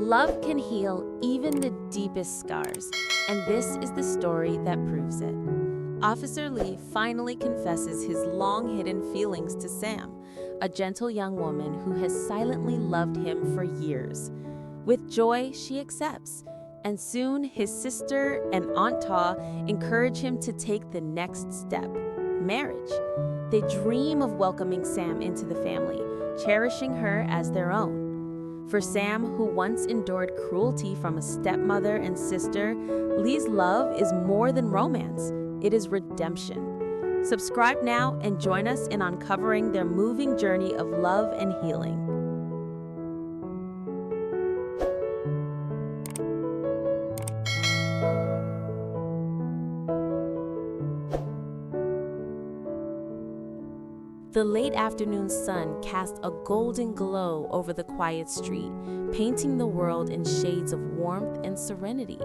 Love can heal even the deepest scars, and this is the story that proves it. Officer Lee finally confesses his long-hidden feelings to Sam, a gentle young woman who has silently loved him for years. With joy, she accepts, and soon his sister and Aunt Ta encourage him to take the next step, marriage. They dream of welcoming Sam into the family, cherishing her as their own. For Sam, who once endured cruelty from a stepmother and sister, Lee's love is more than romance. It is redemption. Subscribe now and join us in uncovering their moving journey of love and healing. The late afternoon sun cast a golden glow over the quiet street, painting the world in shades of warmth and serenity.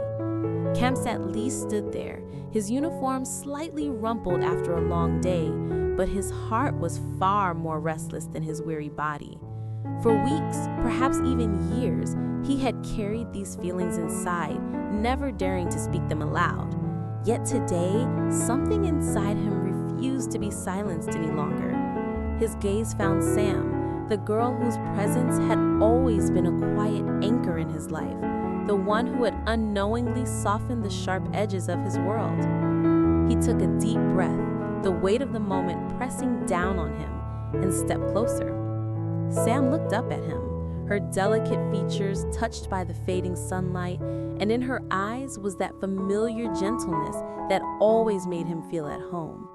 Kemsat Lee stood there, his uniform slightly rumpled after a long day, but his heart was far more restless than his weary body. For weeks, perhaps even years, he had carried these feelings inside, never daring to speak them aloud. Yet today, something inside him refused to be silenced any longer. His gaze found Sam, the girl whose presence had always been a quiet anchor in his life, the one who had unknowingly softened the sharp edges of his world. He took a deep breath, the weight of the moment pressing down on him, and stepped closer. Sam looked up at him, her delicate features touched by the fading sunlight, and in her eyes was that familiar gentleness that always made him feel at home.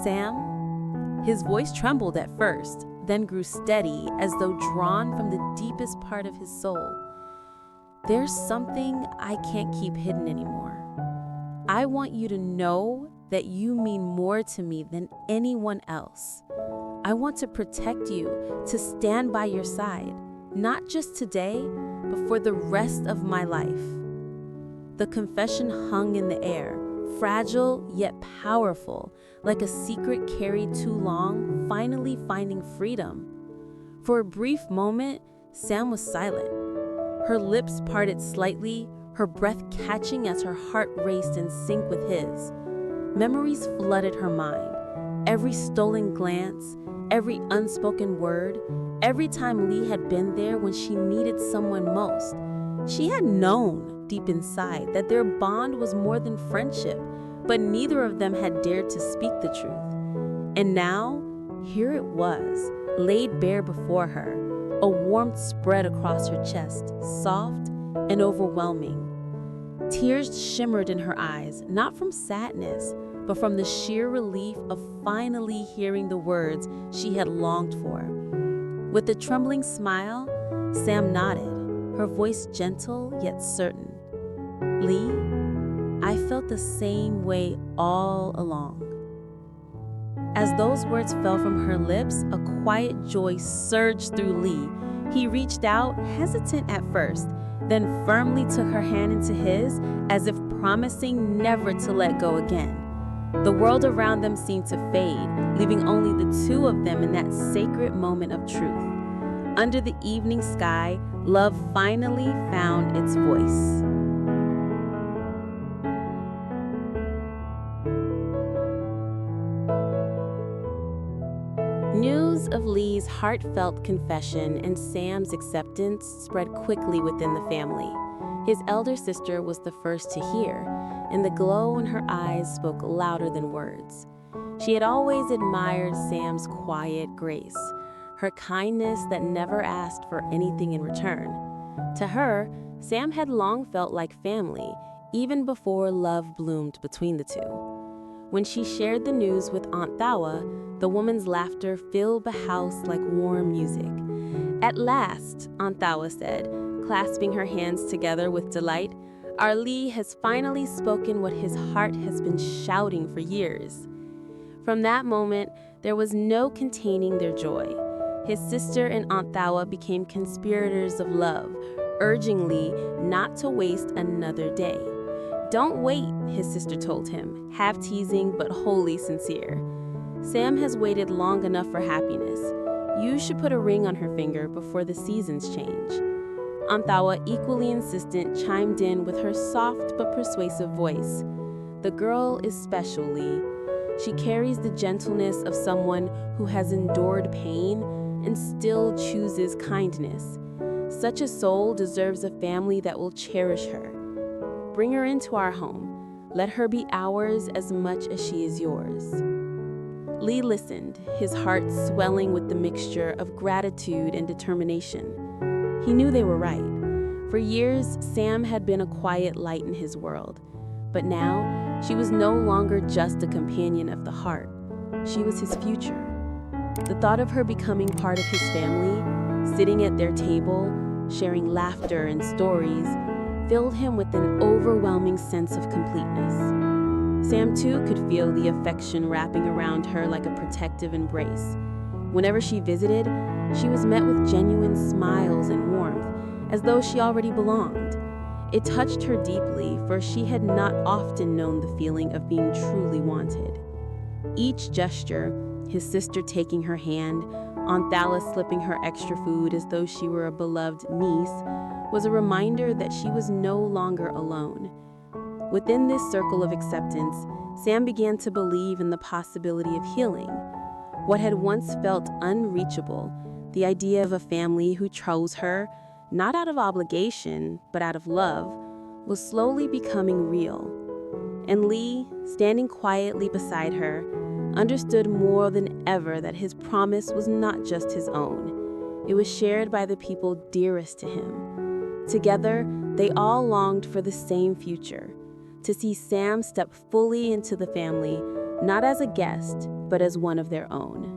Sam? His voice trembled at first, then grew steady as though drawn from the deepest part of his soul. There's something I can't keep hidden anymore. I want you to know that you mean more to me than anyone else. I want to protect you, to stand by your side, not just today, but for the rest of my life. The confession hung in the air, fragile yet powerful, like a secret carried too long, finally finding freedom. For a brief moment, Sam was silent. Her lips parted slightly, her breath catching as her heart raced in sync with his. Memories flooded her mind. Every stolen glance, every unspoken word, every time Lee had been there when she needed someone most. She had known deep inside that their bond was more than friendship, but neither of them had dared to speak the truth. And now, here it was, laid bare before her, a warmth spread across her chest, soft and overwhelming. Tears shimmered in her eyes, not from sadness, but from the sheer relief of finally hearing the words she had longed for. With a trembling smile, Sam nodded, her voice gentle yet certain. Lee, I felt the same way all along. As those words fell from her lips, a quiet joy surged through Lee. He reached out, hesitant at first, then firmly took her hand into his, as if promising never to let go again. The world around them seemed to fade, leaving only the two of them in that sacred moment of truth. Under the evening sky, love finally found its voice. News of Lee's heartfelt confession and Sam's acceptance spread quickly within the family. His elder sister was the first to hear, and the glow in her eyes spoke louder than words. She had always admired Sam's quiet grace, her kindness that never asked for anything in return. To her, Sam had long felt like family, even before love bloomed between the two. When she shared the news with Aunt Thawa, the woman's laughter filled the house like warm music. At last, Aunt Thawa said, clasping her hands together with delight, our Lee has finally spoken what his heart has been shouting for years. From that moment, there was no containing their joy. His sister and Aunt Thawa became conspirators of love, urging Lee not to waste another day. Don't wait, his sister told him, half teasing but wholly sincere. Sam has waited long enough for happiness. You should put a ring on her finger before the seasons change. Anthawa, equally insistent, chimed in with her soft but persuasive voice. The girl is special, Lee. She carries the gentleness of someone who has endured pain and still chooses kindness. Such a soul deserves a family that will cherish her. Bring her into our home. Let her be ours as much as she is yours. Lee listened, his heart swelling with the mixture of gratitude and determination. He knew they were right. For years, Sam had been a quiet light in his world. But now, she was no longer just a companion of the heart. She was his future. The thought of her becoming part of his family, sitting at their table, sharing laughter and stories, filled him with an overwhelming sense of completeness. Sam, too, could feel the affection wrapping around her like a protective embrace. Whenever she visited, she was met with genuine smiles and warmth, as though she already belonged. It touched her deeply, for she had not often known the feeling of being truly wanted. Each gesture, his sister taking her hand, Anthala slipping her extra food as though she were a beloved niece, was a reminder that she was no longer alone. Within this circle of acceptance, Sam began to believe in the possibility of healing. What had once felt unreachable, the idea of a family who chose her, not out of obligation, but out of love, was slowly becoming real. And Lee, standing quietly beside her, understood more than ever that his promise was not just his own. It was shared by the people dearest to him. Together, they all longed for the same future, to see Sam step fully into the family, not as a guest, but as one of their own.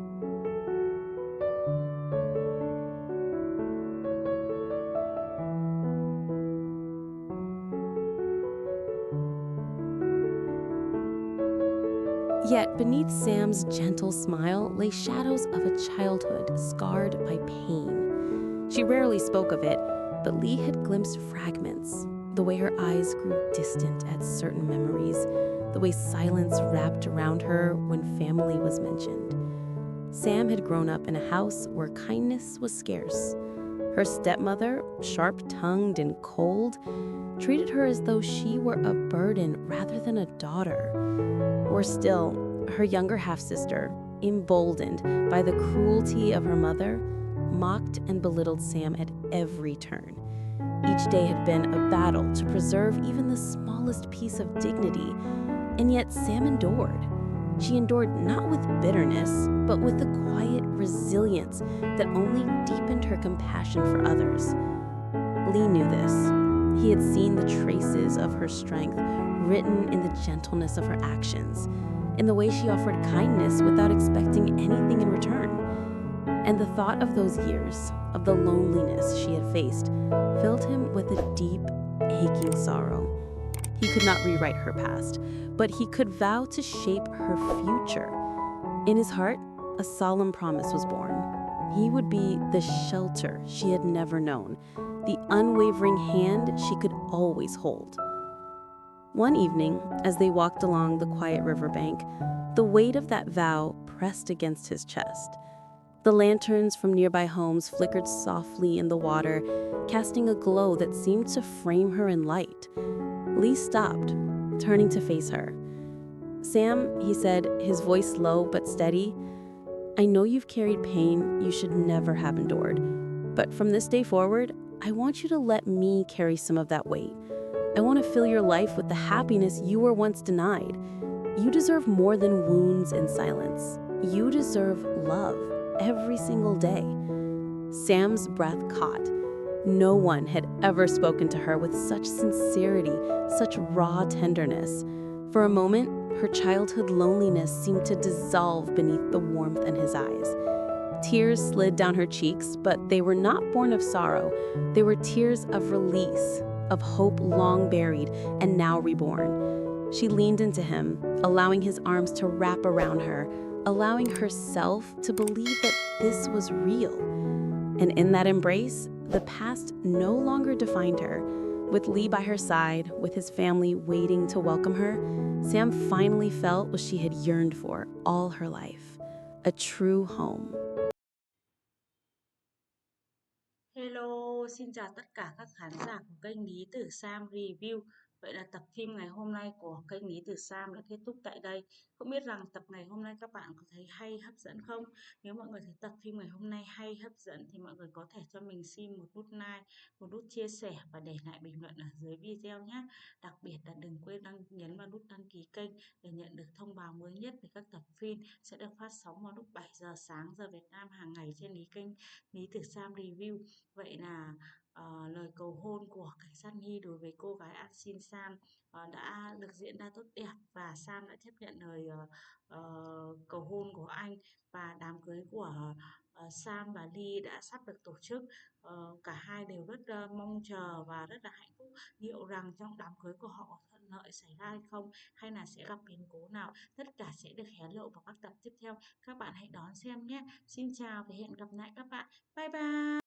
Yet beneath Sam's gentle smile lay shadows of a childhood scarred by pain. She rarely spoke of it, but Lee had glimpsed fragments, the way her eyes grew distant at certain memories, the way silence wrapped around her when family was mentioned. Sam had grown up in a house where kindness was scarce. Her stepmother, sharp-tongued and cold, treated her as though she were a burden rather than a daughter. Or still, her younger half-sister, emboldened by the cruelty of her mother, mocked and belittled Sam at every turn. Each day had been a battle to preserve even the smallest piece of dignity, and yet Sam endured. She endured not with bitterness, but with the quiet resilience that only deepened her compassion for others. Lee knew this. He had seen the traces of her strength written in the gentleness of her actions, in the way she offered kindness without expecting anything in return. And the thought of those years, of the loneliness she had faced, filled him with a deep, aching sorrow. He could not rewrite her past, but he could vow to shape her future. In his heart, a solemn promise was born. He would be the shelter she had never known, the unwavering hand she could always hold. One evening, as they walked along the quiet riverbank, the weight of that vow pressed against his chest. The lanterns from nearby homes flickered softly in the water, casting a glow that seemed to frame her in light. Lee stopped, turning to face her. "Sam," he said, his voice low but steady, "I know you've carried pain you should never have endured, but from this day forward, I want you to let me carry some of that weight. I want to fill your life with the happiness you were once denied. You deserve more than wounds and silence. You deserve love every single day." Sam's breath caught. No one had ever spoken to her with such sincerity, such raw tenderness. For a moment, her childhood loneliness seemed to dissolve beneath the warmth in his eyes. Tears slid down her cheeks, but they were not born of sorrow. They were tears of release, of hope long buried and now reborn. She leaned into him, allowing his arms to wrap around her, allowing herself to believe that this was real. And in that embrace, the past no longer defined her. With Lee by her side, with his family waiting to welcome her, Sam finally felt what she had yearned for all her life, a true home. Hello, Xin chào tất cả các khán giả của kênh Lý Tử Sam Review. Vậy là tập phim ngày hôm nay của kênh Lý Tử Sam đã kết thúc tại đây. Không biết rằng tập ngày hôm nay các bạn có thấy hay hấp dẫn không? Nếu mọi người thấy tập phim ngày hôm nay hay hấp dẫn thì mọi người có thể cho mình xin một nút like, một nút chia sẻ và để lại bình luận ở dưới video nhé. Đặc biệt là đừng quên nhấn vào nút đăng ký kênh để nhận được thông báo mới nhất về các tập phim sẽ được phát sóng vào lúc 7 giờ sáng giờ Việt Nam hàng ngày trên kênh Lý Tử Sam Review. Vậy là lời cầu hôn của cảnh sát Nhi đối với cô gái An Xin Sam đã được diễn ra tốt đẹp và Sam đã chấp nhận lời cầu hôn của anh, và đám cưới của Sam và Ly đã sắp được tổ chức. Cả hai đều rất mong chờ và rất là hạnh phúc. Liệu rằng trong đám cưới của họ có thuận lợi xảy ra hay không, hay là sẽ gặp biến cố nào, tất cả sẽ được hé lộ vào các tập tiếp theo. Các bạn hãy đón xem nhé. Xin chào và hẹn gặp lại các bạn. Bye bye.